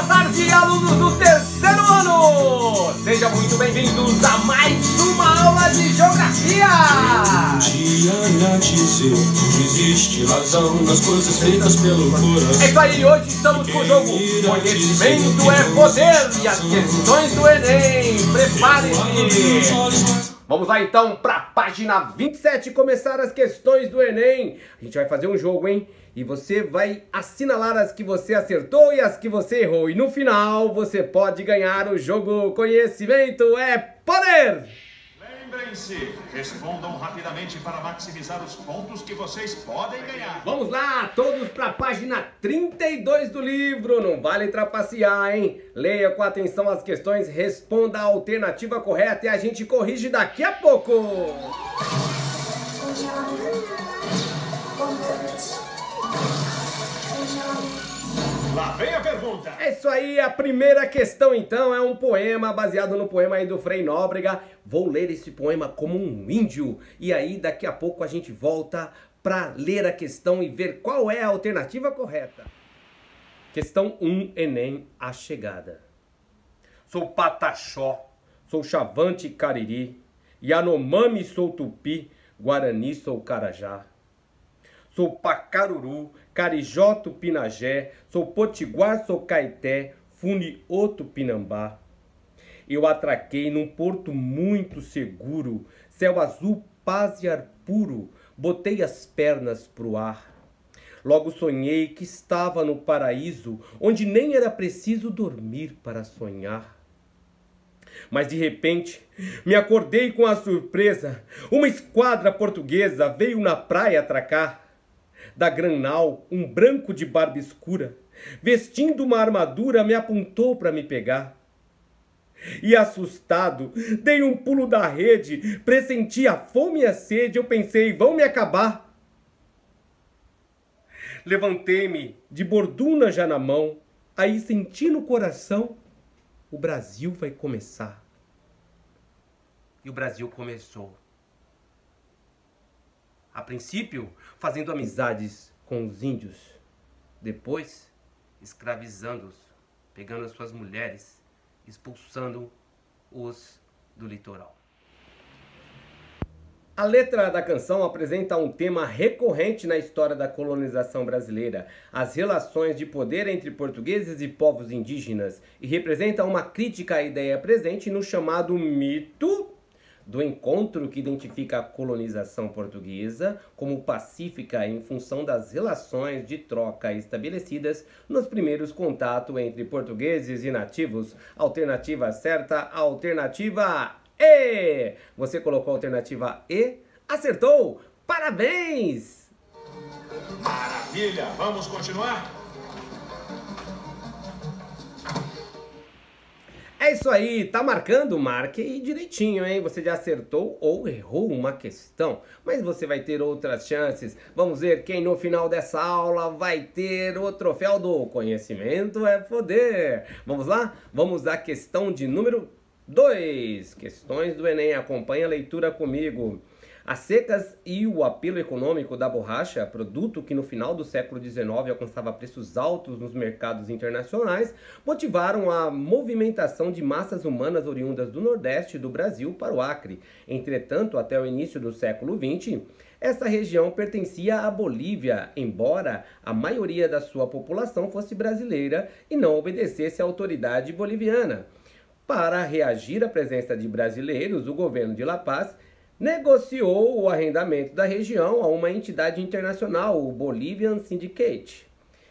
Boa tarde, alunos do terceiro ano! Sejam muito bem-vindos a mais uma aula de Geografia! Existe razão nas coisas feitas pelo coração. É isso aí, hoje estamos com o jogo Conhecimento é Poder e as questões do Enem. Prepare-se! Vamos lá então para a página 27 começar as questões do Enem. A gente vai fazer um jogo, hein? E você vai assinalar as que você acertou e as que você errou. E no final você pode ganhar o jogo Conhecimento é Poder! Lembrem-se, respondam rapidamente para maximizar os pontos que vocês podem ganhar. Vamos lá, todos para a página 32 do livro. Não vale trapacear, hein? Leia com atenção as questões, responda a alternativa correta e a gente corrige daqui a pouco. Lá vem a pergunta. É isso aí, a primeira questão então é um poema baseado no poema aí do Frei Nóbrega. Vou ler esse poema como um índio e aí daqui a pouco a gente volta para ler a questão e ver qual é a alternativa correta. Questão 1, Enem, a chegada. Sou Pataxó, sou Chavante Cariri, Yanomami sou Tupi, Guarani sou Carajá. Sou Pacaruru, Carijó Tupinagé, sou Potiguar, sou Caeté, Funiô Tupinambá. Eu atraquei num porto muito seguro, céu azul, paz e ar puro, botei as pernas pro ar. Logo sonhei que estava no paraíso, onde nem era preciso dormir para sonhar. Mas de repente, me acordei com a surpresa, uma esquadra portuguesa veio na praia atracar. Da granal, um branco de barba escura, vestindo uma armadura, me apontou para me pegar. E assustado, dei um pulo da rede, pressenti a fome e a sede, eu pensei, vão me acabar. Levantei-me, de borduna já na mão, aí senti no coração, o Brasil vai começar. E o Brasil começou. A princípio, fazendo amizades com os índios. Depois, escravizando-os, pegando as suas mulheres, expulsando-os do litoral. A letra da canção apresenta um tema recorrente na história da colonização brasileira, as relações de poder entre portugueses e povos indígenas, e representa uma crítica à ideia presente no chamado mito do encontro que identifica a colonização portuguesa como pacífica em função das relações de troca estabelecidas nos primeiros contatos entre portugueses e nativos. Alternativa certa, alternativa E! Você colocou a alternativa E? Acertou! Parabéns! Maravilha, vamos continuar? É isso aí, tá marcando? Marque aí direitinho, hein? Você já acertou ou errou uma questão, mas você vai ter outras chances. Vamos ver quem no final dessa aula vai ter o troféu do Conhecimento é Poder. Vamos lá? Vamos à questão de número 2. Questões do Enem, acompanha a leitura comigo. As secas e o apelo econômico da borracha, produto que no final do século XIX alcançava preços altos nos mercados internacionais, motivaram a movimentação de massas humanas oriundas do Nordeste do Brasil para o Acre. Entretanto, até o início do século XX, essa região pertencia à Bolívia, embora a maioria da sua população fosse brasileira e não obedecesse à autoridade boliviana. Para reagir à presença de brasileiros, o governo de La Paz negociou o arrendamento da região a uma entidade internacional, o Bolivian Syndicate,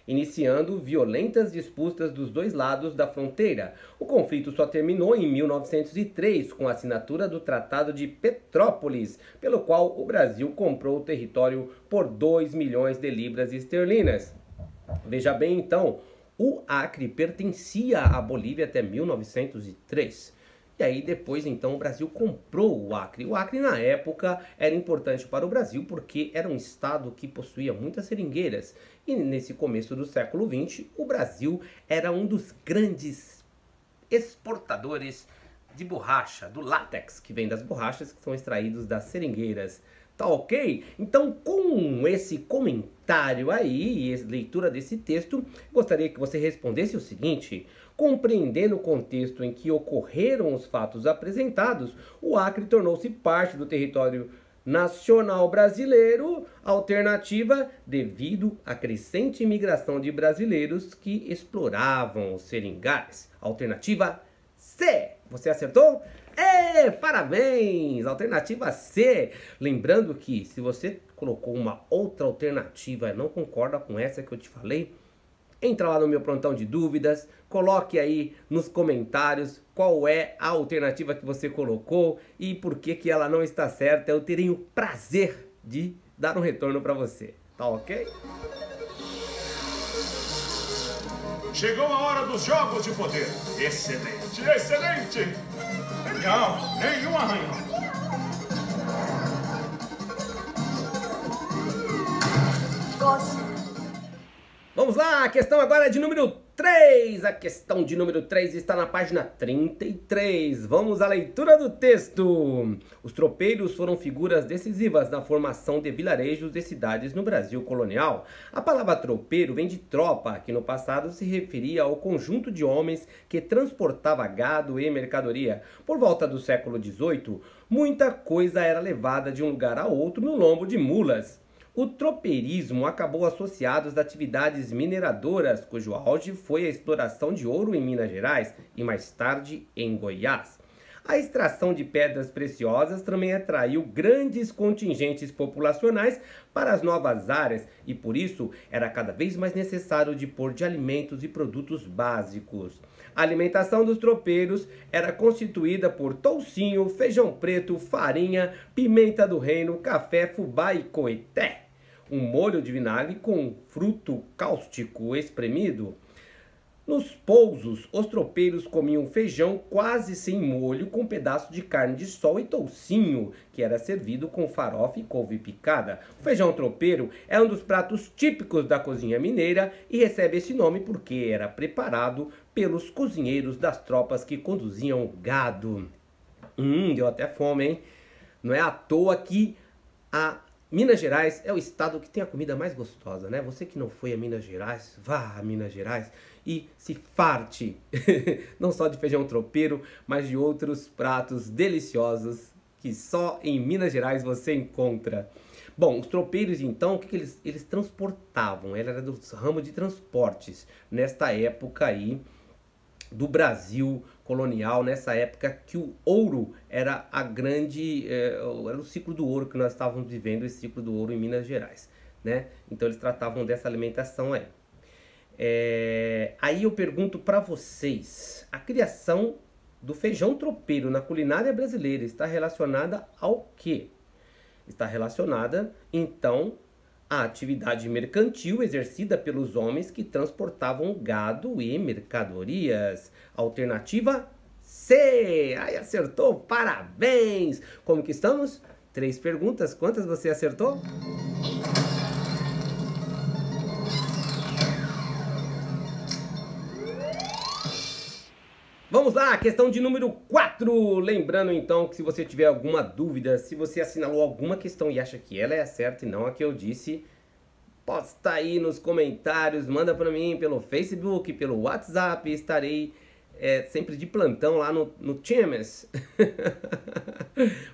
iniciando violentas disputas dos dois lados da fronteira. O conflito só terminou em 1903 com a assinatura do Tratado de Petrópolis, pelo qual o Brasil comprou o território por 2 milhões de libras esterlinas. Veja bem então, o Acre pertencia à Bolívia até 1903. E aí depois então o Brasil comprou o Acre. O Acre na época era importante para o Brasil porque era um estado que possuía muitas seringueiras. E nesse começo do século XX o Brasil era um dos grandes exportadores de borracha, do látex, que vem das borrachas que são extraídos das seringueiras. Tá ok? Então, com esse comentário aí, leitura desse texto, gostaria que você respondesse o seguinte: compreendendo o contexto em que ocorreram os fatos apresentados, o Acre tornou-se parte do território nacional brasileiro, alternativa devido à crescente imigração de brasileiros que exploravam os seringais. Alternativa C. Você acertou? Parabéns! Alternativa C. Lembrando que se você colocou uma outra alternativa e não concorda com essa que eu te falei, entra lá no meu plantão de dúvidas, coloque aí nos comentários qual é a alternativa que você colocou e por que ela não está certa. Eu terei o prazer de dar um retorno para você. Tá ok? Chegou a hora dos jogos de poder. Excelente, excelente! Legal, nenhum arranhão. Vamos lá, a questão agora é de número 3. A questão de número 3 está na página 33. Vamos à leitura do texto. Os tropeiros foram figuras decisivas na formação de vilarejos e cidades no Brasil colonial. A palavra tropeiro vem de tropa, que no passado se referia ao conjunto de homens que transportava gado e mercadoria. Por volta do século XVIII, muita coisa era levada de um lugar a outro no lombo de mulas. O tropeirismo acabou associado às atividades mineradoras, cujo auge foi a exploração de ouro em Minas Gerais e mais tarde em Goiás. A extração de pedras preciosas também atraiu grandes contingentes populacionais para as novas áreas e por isso era cada vez mais necessário dispor de alimentos e produtos básicos. A alimentação dos tropeiros era constituída por toucinho, feijão preto, farinha, pimenta do reino, café, fubá e coité. Um molho de vinagre com fruto cáustico espremido. Nos pousos, os tropeiros comiam feijão quase sem molho com pedaço de carne de sol e toucinho, que era servido com farofa e couve picada. O feijão tropeiro é um dos pratos típicos da cozinha mineira e recebe esse nome porque era preparado pelos cozinheiros das tropas que conduziam o gado. Deu até fome, hein? Não é à toa que a Minas Gerais é o estado que tem a comida mais gostosa, né? Você que não foi a Minas Gerais, vá a Minas Gerais e se farte, não só de feijão tropeiro, mas de outros pratos deliciosos que só em Minas Gerais você encontra. Bom, os tropeiros então, o que eles transportavam? Era do ramo de transportes, nesta época aí do Brasil colonial, nessa época que o ouro era era o ciclo do ouro que nós estávamos vivendo, esse ciclo do ouro em Minas Gerais, né? Então eles tratavam dessa alimentação aí. Aí eu pergunto para vocês, a criação do feijão tropeiro na culinária brasileira está relacionada ao quê? Está relacionada, então, à atividade mercantil exercida pelos homens que transportavam gado e mercadorias. Alternativa C. Aí acertou, parabéns! Como que estamos? 3 perguntas, quantas você acertou? Vamos lá, questão de número 4. Lembrando então que se você tiver alguma dúvida, se você assinalou alguma questão e acha que ela é a certa e não a que eu disse, posta aí nos comentários, manda para mim pelo Facebook, pelo WhatsApp, estarei sempre de plantão lá no Teams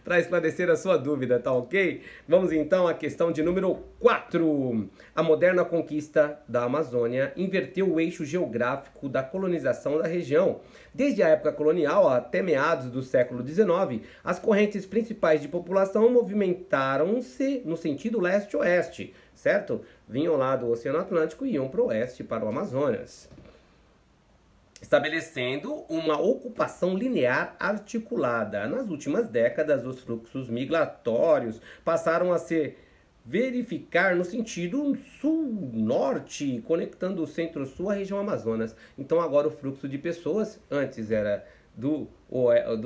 para esclarecer a sua dúvida, tá ok? Vamos então à questão de número 4. A moderna conquista da Amazônia inverteu o eixo geográfico da colonização da região. Desde a época colonial até meados do século XIX, as correntes principais de população movimentaram-se no sentido leste-oeste, certo? Vinham lá do Oceano Atlântico e iam para o oeste, para o Amazonas, estabelecendo uma ocupação linear articulada. Nas últimas décadas, os fluxos migratórios passaram a se verificar no sentido sul-norte, conectando o centro-sul à região Amazonas. Então agora o fluxo de pessoas, antes era do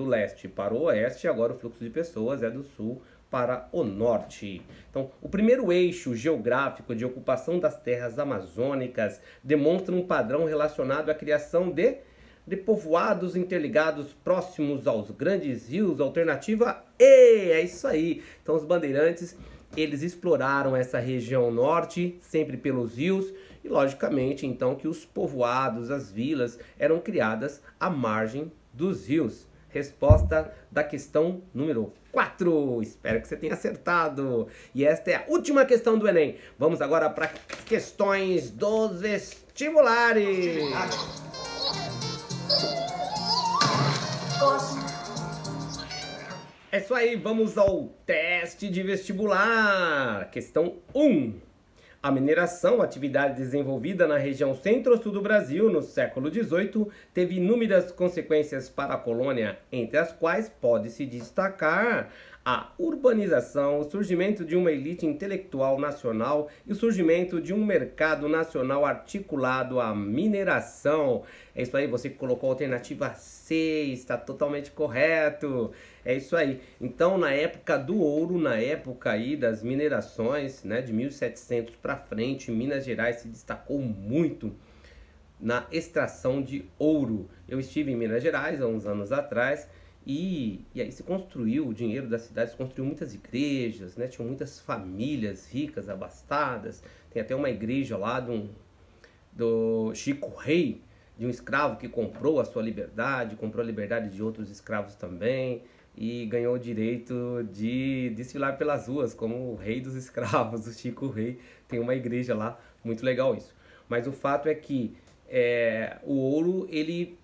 leste para o oeste, agora o fluxo de pessoas é do sul para o norte. Então, o primeiro eixo geográfico de ocupação das terras amazônicas demonstra um padrão relacionado à criação de de povoados interligados próximos aos grandes rios. Alternativa E, é isso aí. Então os bandeirantes, eles exploraram essa região norte, sempre pelos rios, e logicamente então que os povoados, as vilas, eram criadas à margem dos rios. Resposta da questão número 4. Espero que você tenha acertado. E esta é a última questão do Enem. Vamos agora para questões dos vestibulares. É isso aí, vamos ao teste de vestibular. Questão 1. A mineração, atividade desenvolvida na região centro-sul do Brasil no século XVIII, teve inúmeras consequências para a colônia, entre as quais pode-se destacar a urbanização, o surgimento de uma elite intelectual nacional e o surgimento de um mercado nacional articulado à mineração. É isso aí, você colocou a alternativa C, está totalmente correto. É isso aí. Então, na época do ouro, na época aí das minerações, né, de 1700 para frente, Minas Gerais se destacou muito na extração de ouro. Eu estive em Minas Gerais há uns anos atrás e aí se construiu, o dinheiro da cidade se construiu muitas igrejas, né, tinham muitas famílias ricas, abastadas. Tem até uma igreja lá do Chico Rei, de um escravo que comprou a sua liberdade, comprou a liberdade de outros escravos também, e ganhou o direito de desfilar pelas ruas como o rei dos escravos, o Chico Rei. Tem uma igreja lá, muito legal isso. Mas o fato é que o ouro, ele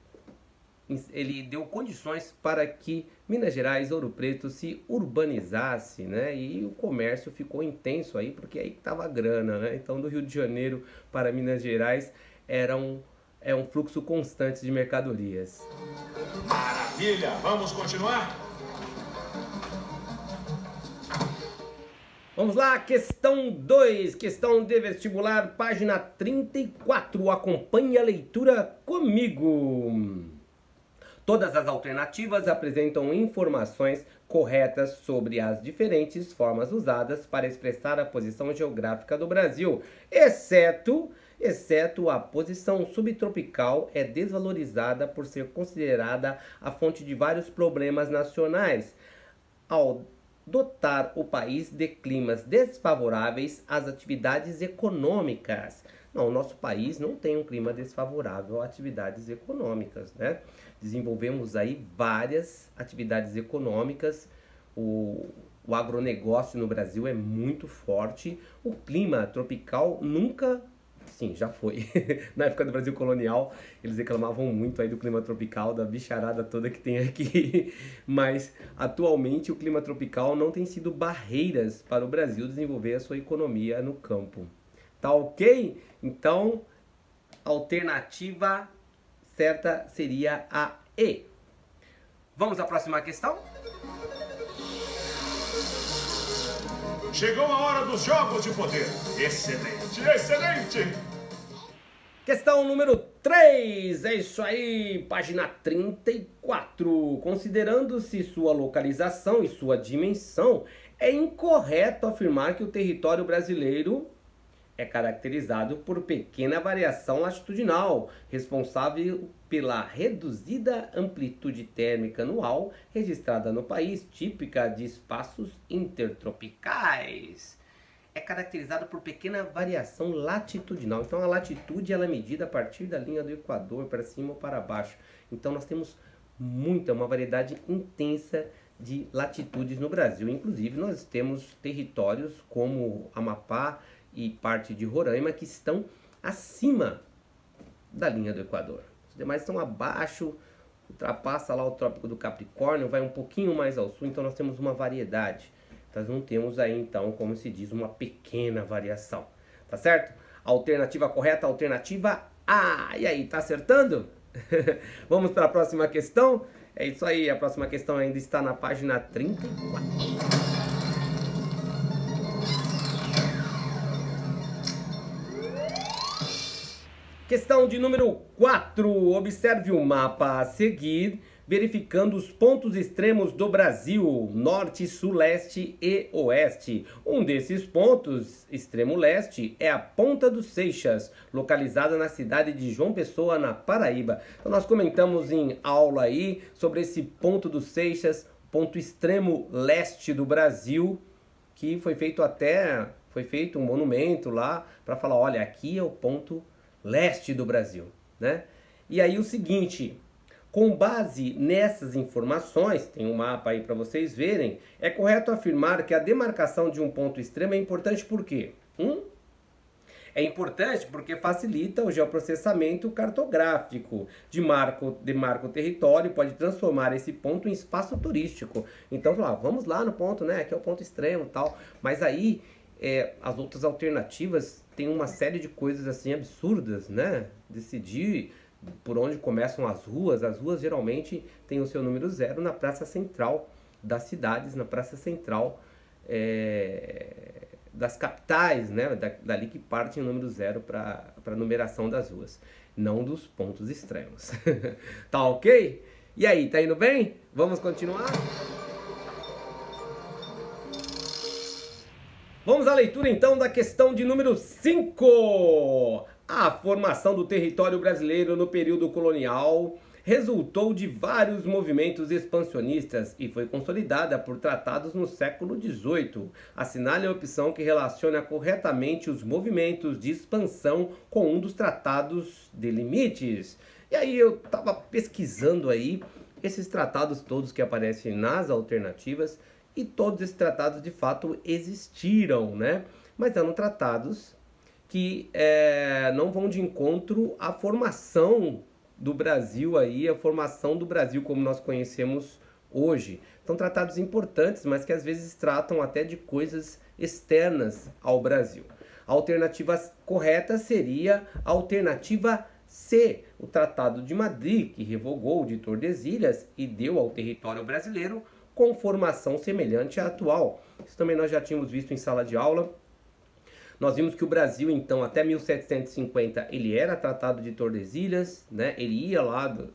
deu condições para que Minas Gerais, Ouro Preto, se urbanizasse, né? E o comércio ficou intenso aí, porque aí estava a grana, né? Então, do Rio de Janeiro para Minas Gerais é um fluxo constante de mercadorias. Maravilha! Vamos continuar? Vamos lá, questão 2, questão de vestibular, página 34. Acompanhe a leitura comigo. Todas as alternativas apresentam informações corretas sobre as diferentes formas usadas para expressar a posição geográfica do Brasil, exceto a posição subtropical é desvalorizada por ser considerada a fonte de vários problemas nacionais, ao dotar o país de climas desfavoráveis às atividades econômicas. Não, o nosso país não tem um clima desfavorável a atividades econômicas, né? Desenvolvemos aí várias atividades econômicas, o agronegócio no Brasil é muito forte, o clima tropical nunca... Sim, já foi. Na época do Brasil colonial, eles reclamavam muito aí do clima tropical, da bicharada toda que tem aqui. Mas, atualmente, o clima tropical não tem sido barreiras para o Brasil desenvolver a sua economia no campo. Tá ok? Então, a alternativa certa seria a E. Vamos à próxima questão? Chegou a hora dos jogos de poder. Excelente, excelente! Questão número 3, é isso aí, página 34. Considerando-se sua localização e sua dimensão, é incorreto afirmar que o território brasileiro é caracterizado por pequena variação latitudinal, responsável pela reduzida amplitude térmica anual registrada no país, típica de espaços intertropicais. É caracterizado por pequena variação latitudinal. Então a latitude ela é medida a partir da linha do Equador, para cima ou para baixo. Então nós temos uma variedade intensa de latitudes no Brasil. Inclusive nós temos territórios como Amapá e parte de Roraima que estão acima da linha do Equador. Os demais estão abaixo, ultrapassa lá o Trópico do Capricórnio, vai um pouquinho mais ao sul, então nós temos uma variedade. Nós não temos aí então, como se diz, uma pequena variação. Tá certo? Alternativa correta, alternativa A. E aí, tá acertando? Vamos para a próxima questão? É isso aí, a próxima questão ainda está na página 34. Questão de número 4. Observe o mapa a seguir. verificando os pontos extremos do Brasil, norte, sul, leste e oeste. Um desses pontos, extremo leste, é a Ponta dos Seixas, localizada na cidade de João Pessoa, na Paraíba. Então nós comentamos em aula aí sobre esse ponto dos Seixas, ponto extremo leste do Brasil, que foi feito um monumento lá para falar, olha, aqui é o ponto leste do Brasil, né? E aí o seguinte, com base nessas informações, tem um mapa aí para vocês verem, é correto afirmar que a demarcação de um ponto extremo é importante por quê? É importante porque facilita o geoprocessamento cartográfico, demarca o território, pode transformar esse ponto em espaço turístico. Então, vamos lá no ponto, né? Aqui é o ponto extremo e tal. Mas aí, as outras alternativas têm uma série de coisas assim absurdas, né? Decidir por onde começam as ruas geralmente têm o seu número 0 na praça central das cidades, na praça central das capitais, né? Dali que parte o número 0 para a numeração das ruas, não dos pontos extremos. Tá ok? E aí, tá indo bem? Vamos continuar? Vamos à leitura então da questão de número 5. A formação do território brasileiro no período colonial resultou de vários movimentos expansionistas e foi consolidada por tratados no século XVIII. Assinale a opção que relaciona corretamente os movimentos de expansão com um dos tratados de limites. E aí eu estava pesquisando aí esses tratados todos que aparecem nas alternativas e todos esses tratados de fato existiram, né? Mas eram tratados que não vão de encontro à formação do Brasil aí, a formação do Brasil como nós conhecemos hoje. São tratados importantes, mas que às vezes tratam até de coisas externas ao Brasil. A alternativa correta seria a alternativa C, o Tratado de Madrid, que revogou o de Tordesilhas e deu ao território brasileiro conformação semelhante à atual. Isso também nós já tínhamos visto em sala de aula. Nós vimos que o Brasil, então, até 1750, ele era Tratado de Tordesilhas, né? Ele ia lá do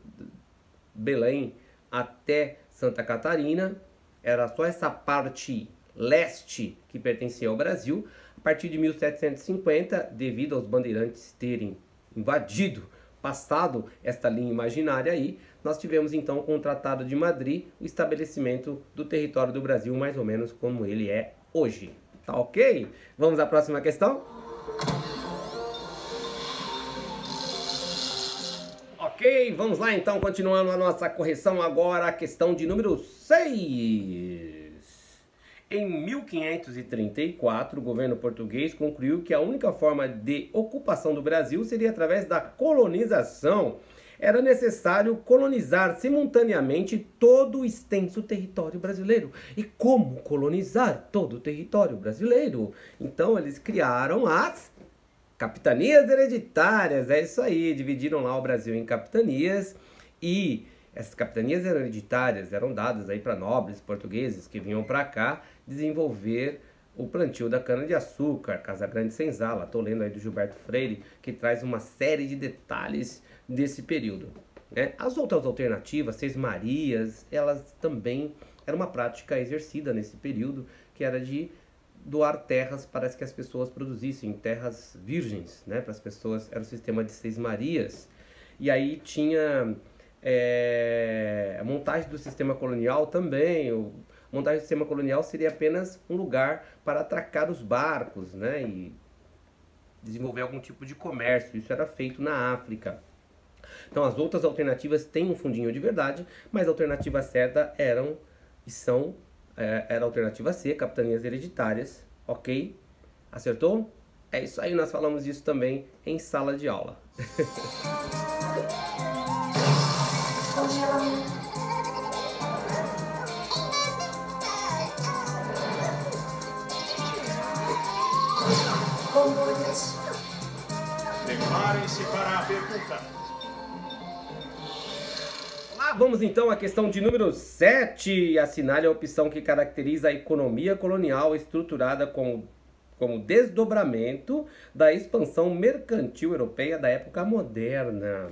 Belém até Santa Catarina, era só essa parte leste que pertencia ao Brasil. A partir de 1750, devido aos bandeirantes terem invadido, passado esta linha imaginária aí, nós tivemos então com o Tratado de Madrid o estabelecimento do território do Brasil mais ou menos como ele é hoje. Tá ok? Vamos à próxima questão? Ok, vamos lá então, continuando a nossa correção agora, a questão de número 6. Em 1534, o governo português concluiu que a única forma de ocupação do Brasil seria através da colonização. Era necessário colonizar simultaneamente todo o extenso território brasileiro. E como colonizar todo o território brasileiro? Então eles criaram as capitanias hereditárias, é isso aí, dividiram lá o Brasil em capitanias e essas capitanias hereditárias eram dadas aí para nobres portugueses que vinham para cá desenvolver o plantio da cana-de-açúcar, Casa Grande Senzala. Estou lendo aí do Gilberto Freire, que traz uma série de detalhes desse período, né? As outras alternativas, sesmarias, elas também era uma prática exercida nesse período, que era de doar terras para que as pessoas produzissem, terras virgens, né? Para as pessoas, era o sistema de sesmarias. E aí tinha a montagem do sistema colonial também. A montagem do sistema colonial seria apenas um lugar para atracar os barcos, né? E desenvolver algum tipo de comércio. Isso era feito na África. Então as outras alternativas têm um fundinho de verdade, mas a alternativa certa era a alternativa C, capitanias hereditárias, ok? Acertou? É isso aí, nós falamos disso também em sala de aula. Preparem-se para a pergunta. Vamos então à questão de número 7. Assinale a opção que caracteriza a economia colonial estruturada como desdobramento da expansão mercantil europeia da época moderna.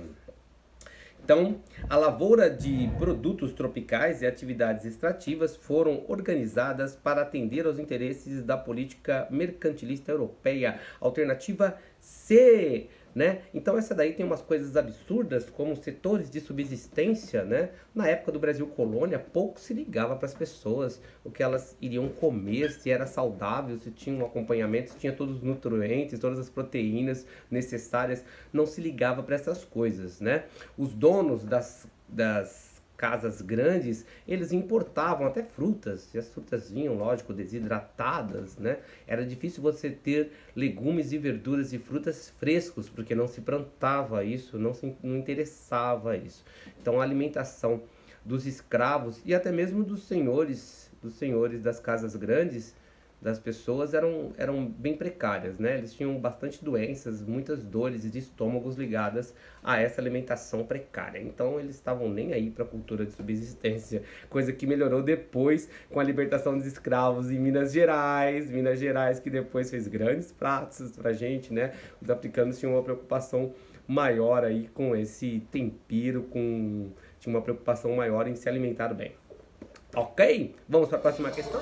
Então, a lavoura de produtos tropicais e atividades extrativas foram organizadas para atender aos interesses da política mercantilista europeia. Alternativa C, né? Então essa daí tem umas coisas absurdas, como setores de subsistência, né? Na época do Brasil colônia, pouco se ligava para as pessoas, o que elas iriam comer, se era saudável, se tinha um acompanhamento, se tinha todos os nutrientes, todas as proteínas necessárias, não se ligava para essas coisas, né? Os donos das casas grandes, eles importavam até frutas, e as frutas vinham, lógico, desidratadas, né? Era difícil você ter legumes e verduras e frutas frescos, porque não se plantava isso, não interessava isso. Então a alimentação dos escravos e até mesmo dos senhores das casas grandes, das pessoas, eram bem precárias, né? Eles tinham bastante doenças, muitas dores de estômagos ligadas a essa alimentação precária. Então eles estavam nem aí para a cultura de subsistência, coisa que melhorou depois com a libertação dos escravos em Minas Gerais, que depois fez grandes pratos pra gente, né? Os africanos tinham uma preocupação maior aí com esse tempero, tinha uma preocupação maior em se alimentar bem. Ok? Vamos para a próxima questão?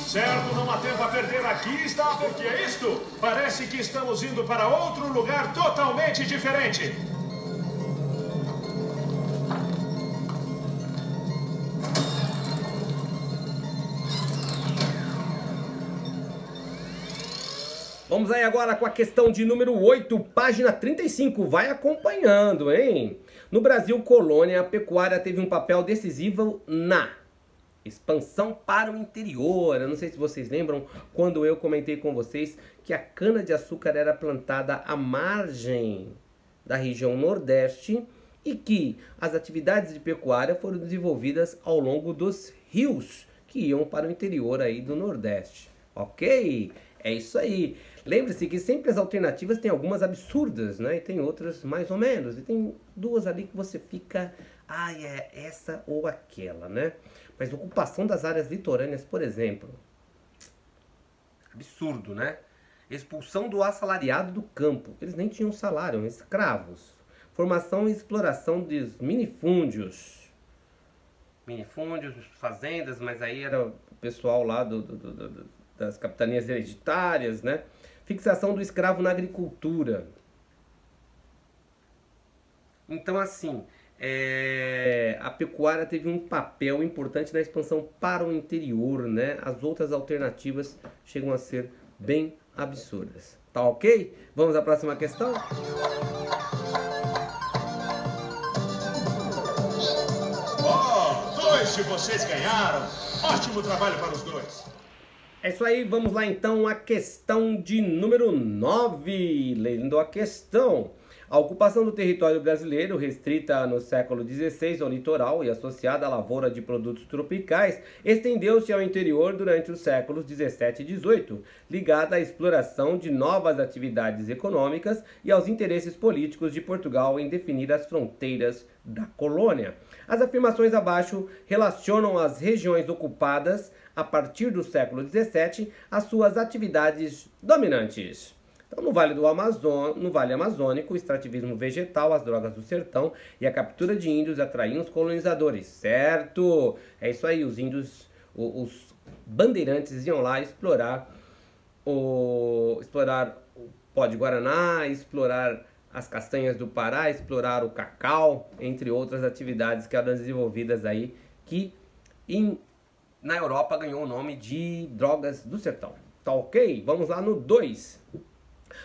Certo, não há tempo a perder. Aqui está. O que é isto? Parece que estamos indo para outro lugar totalmente diferente. Vamos aí agora com a questão de número 8, página 35. Vai acompanhando, hein? No Brasil colônia, a pecuária teve um papel decisivo na expansão para o interior. Eu não sei se vocês lembram quando eu comentei com vocês que a cana-de-açúcar era plantada à margem da região Nordeste e que as atividades de pecuária foram desenvolvidas ao longo dos rios que iam para o interior aí do Nordeste. Ok? É isso aí. Lembre-se que sempre as alternativas têm algumas absurdas, né? E tem outras mais ou menos. E tem duas ali que você fica, é essa ou aquela, né? Mas ocupação das áreas litorâneas, por exemplo. Absurdo, né? Expulsão do assalariado do campo. Eles nem tinham salário, eram escravos. Formação e exploração dos minifúndios. Minifúndios, fazendas, mas aí era o pessoal lá das capitanias hereditárias, né? Fixação do escravo na agricultura. Então, assim, a pecuária teve um papel importante na expansão para o interior, né? As outras alternativas chegam a ser bem absurdas. Tá ok? Vamos à próxima questão? Oh, 2 de vocês ganharam. Ótimo trabalho para os dois. É isso aí, vamos lá então à questão de número 9. Lendo a questão. A ocupação do território brasileiro, restrita no século XVI ao litoral e associada à lavoura de produtos tropicais, estendeu-se ao interior durante os séculos XVII e XVIII, ligada à exploração de novas atividades econômicas e aos interesses políticos de Portugal em definir as fronteiras da colônia. As afirmações abaixo relacionam as regiões ocupadas a partir do século XVII às suas atividades dominantes. Então, no Vale Amazônico, o extrativismo vegetal, as drogas do sertão e a captura de índios atraíam os colonizadores, certo? É isso aí, os índios, os bandeirantes iam lá explorar o pó de Guaraná, explorar as castanhas do Pará, explorar o cacau, entre outras atividades que eram desenvolvidas aí, que na Europa ganhou o nome de drogas do sertão. Tá ok? Vamos lá no 2.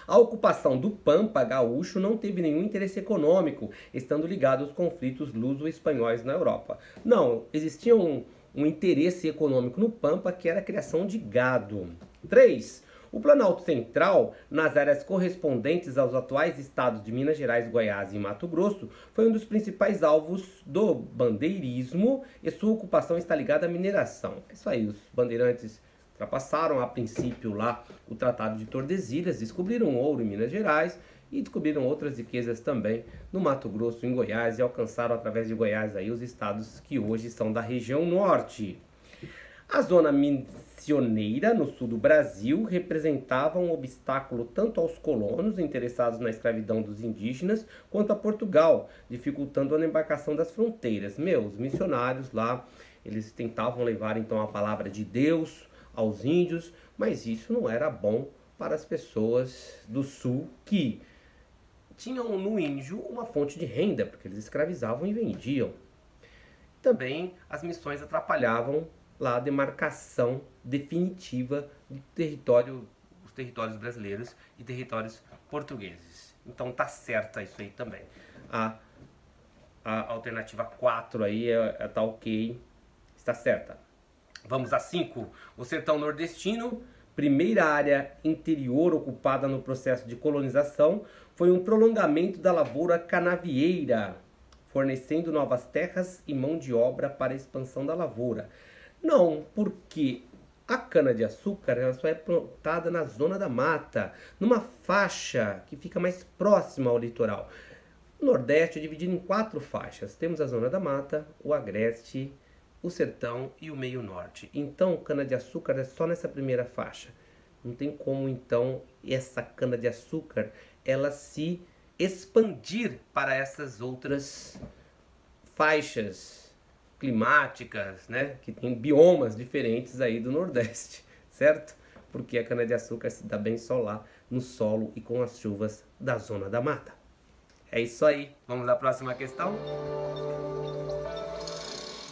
A ocupação do Pampa gaúcho não teve nenhum interesse econômico, estando ligado aos conflitos luso-espanhóis na Europa. Não, existia um interesse econômico no Pampa, que era a criação de gado. 3. O Planalto Central, nas áreas correspondentes aos atuais estados de Minas Gerais, Goiás e Mato Grosso, foi um dos principais alvos do bandeirismo e sua ocupação está ligada à mineração. É isso aí, os bandeirantes ultrapassaram a princípio lá o Tratado de Tordesilhas, descobriram ouro em Minas Gerais e descobriram outras riquezas também no Mato Grosso, em Goiás, e alcançaram através de Goiás aí os estados que hoje são da região norte. A zona cioneira no sul do Brasil representava um obstáculo tanto aos colonos interessados na escravidão dos indígenas, quanto a Portugal, dificultando a embarcação das fronteiras. Os missionários lá, eles tentavam levar então a palavra de Deus aos índios, mas isso não era bom para as pessoas do sul que tinham no índio uma fonte de renda, porque eles escravizavam e vendiam. Também as missões atrapalhavam lá a demarcação definitiva do território, os territórios brasileiros e territórios portugueses. Então tá certa isso aí também. A alternativa 4 aí tá ok, está certa. Vamos a 5. O sertão nordestino, primeira área interior ocupada no processo de colonização, foi um prolongamento da lavoura canavieira, fornecendo novas terras e mão de obra para a expansão da lavoura. Não, porque a cana-de-açúcar ela só é plantada na zona da mata, numa faixa que fica mais próxima ao litoral. O Nordeste é dividido em 4 faixas. Temos a zona da mata, o agreste, o sertão e o meio norte. Então, cana-de-açúcar é só nessa primeira faixa. Não tem como, então, essa cana-de-açúcar ela se expandir para essas outras faixas climáticas, né? Que tem biomas diferentes aí do Nordeste, certo? Porque a cana-de-açúcar se dá bem só lá no solo e com as chuvas da zona da mata. É isso aí. Vamos à próxima questão?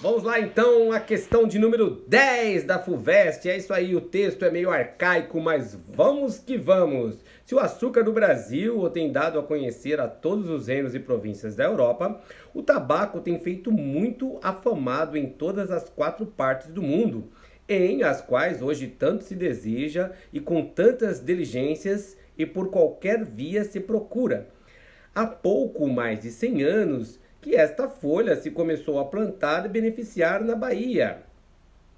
Vamos lá então, a questão de número 10 da FUVEST. É isso aí, o texto é meio arcaico, mas vamos que vamos. Se o açúcar do Brasil o tem dado a conhecer a todos os reinos e províncias da Europa, o tabaco tem feito muito afamado em todas as 4 partes do mundo, em as quais hoje tanto se deseja e com tantas diligências e por qualquer via se procura. Há pouco mais de 100 anos que esta folha se começou a plantar e beneficiar na Bahia.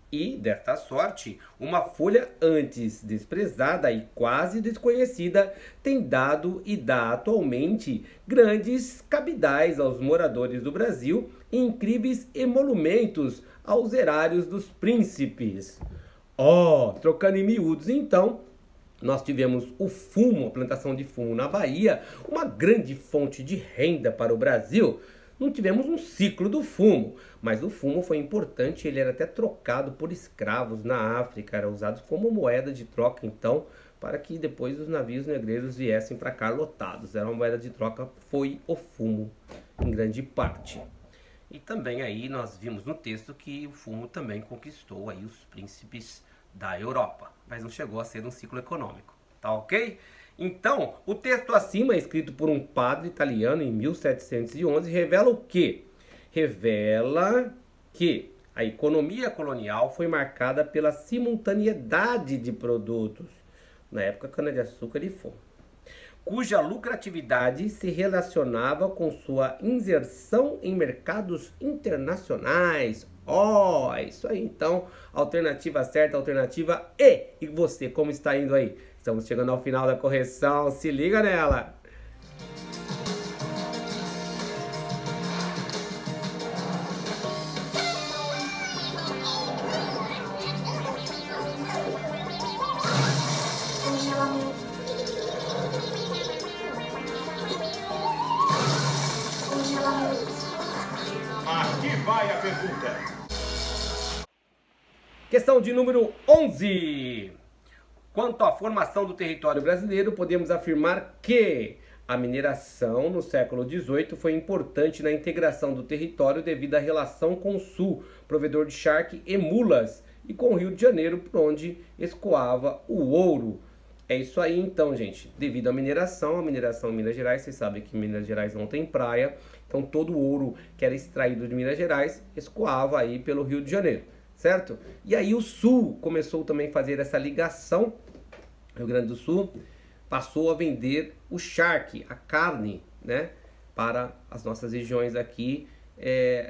E, desta sorte, uma folha antes desprezada e quase desconhecida tem dado e dá atualmente grandes cabidais aos moradores do Brasil e incríveis emolumentos aos erários dos príncipes. Trocando em miúdos, então, nós tivemos o fumo, a plantação de fumo na Bahia, uma grande fonte de renda para o Brasil. Não tivemos um ciclo do fumo, mas o fumo foi importante, ele era até trocado por escravos na África, era usado como moeda de troca, então, para que depois os navios negreiros viessem para cá lotados. Era uma moeda de troca, foi o fumo, em grande parte. E também aí nós vimos no texto que o fumo também conquistou aí os príncipes da Europa, mas não chegou a ser um ciclo econômico, tá ok? Então, o texto acima, escrito por um padre italiano em 1711, revela o quê? Revela que a economia colonial foi marcada pela simultaneidade de produtos, na época cana-de-açúcar e fumo, cuja lucratividade se relacionava com sua inserção em mercados internacionais. É isso aí, então, alternativa certa, alternativa E. E você, como está indo aí? Estamos chegando ao final da correção, se liga nela! Aqui vai a pergunta. Questão de número 11. Quanto à formação do território brasileiro, podemos afirmar que a mineração no século XVIII foi importante na integração do território devido à relação com o sul, provedor de charque e mulas, e com o Rio de Janeiro, por onde escoava o ouro. É isso aí então, gente. Devido à mineração em Minas Gerais, vocês sabem que Minas Gerais não tem praia, então todo o ouro que era extraído de Minas Gerais escoava aí pelo Rio de Janeiro, certo? E aí o sul começou também a fazer essa ligação. Rio Grande do Sul passou a vender o charque, a carne, né, para as nossas regiões aqui,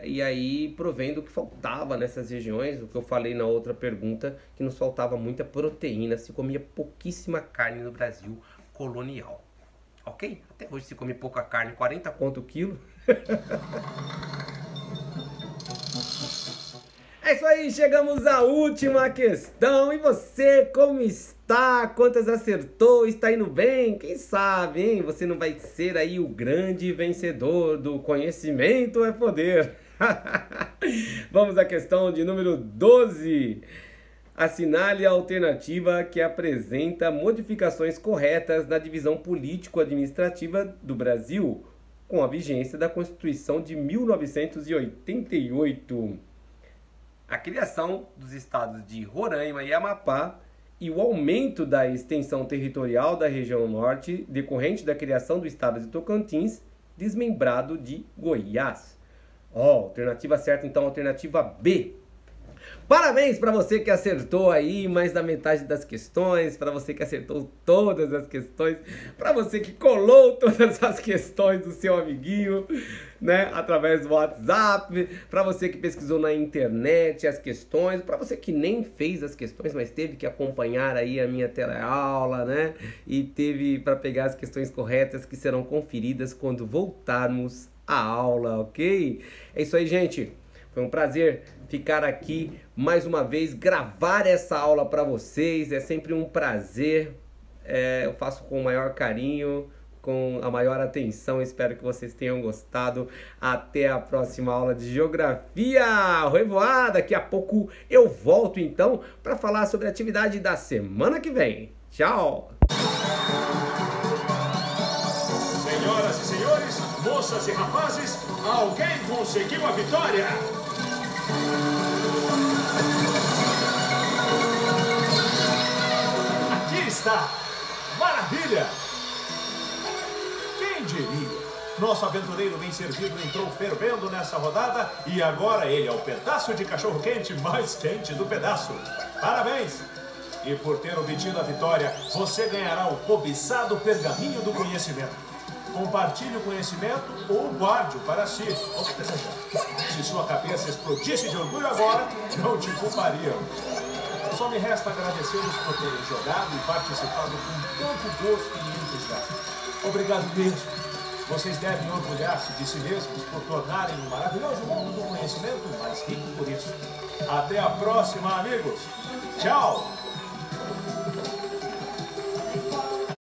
e aí provendo o que faltava nessas regiões, o que eu falei na outra pergunta, que nos faltava muita proteína, se comia pouquíssima carne no Brasil colonial, ok? Até hoje se come pouca carne, 40 conto o quilo. É É isso aí, chegamos à última questão. E você, como está? Quantas acertou? Está indo bem? Quem sabe, hein? Você não vai ser aí o grande vencedor do Conhecimento é Poder. Vamos à questão de número 12. Assinale a alternativa que apresenta modificações corretas na divisão político-administrativa do Brasil, com a vigência da Constituição de 1988. A criação dos estados de Roraima e Amapá e o aumento da extensão territorial da região norte, decorrente da criação do estado de Tocantins, desmembrado de Goiás. Alternativa certa, então, alternativa B. Parabéns para você que acertou aí mais da metade das questões, para você que acertou todas as questões, para você que colou todas as questões do seu amiguinho, né, através do WhatsApp, para você que pesquisou na internet as questões, para você que nem fez as questões, mas teve que acompanhar aí a minha teleaula, né, e teve para pegar as questões corretas que serão conferidas quando voltarmos à aula, ok? É isso aí, gente. Foi um prazer ficar aqui mais uma vez, gravar essa aula para vocês. É sempre um prazer. Eu faço com o maior carinho, com a maior atenção. Espero que vocês tenham gostado. Até a próxima aula de Geografia. Revoar! Daqui a pouco eu volto então para falar sobre a atividade da semana que vem. Tchau! Senhoras e senhores, moças e rapazes, alguém conseguiu a vitória! Aqui está! Maravilha! Quem diria? Nosso aventureiro bem servido entrou fervendo nessa rodada e agora ele é o pedaço de cachorro quente mais quente do pedaço. Parabéns! E por ter obtido a vitória, você ganhará o cobiçado pergaminho do conhecimento. Compartilhe o conhecimento ou guarde-o para si. Se sua cabeça explodisse de orgulho agora, não te culparia. Só me resta agradecê-los por terem jogado e participado com tanto gosto e entusiasmo. Obrigado mesmo. Vocês devem orgulhar-se de si mesmos por tornarem o maravilhoso mundo do conhecimento mais rico por isso. Até a próxima, amigos. Tchau!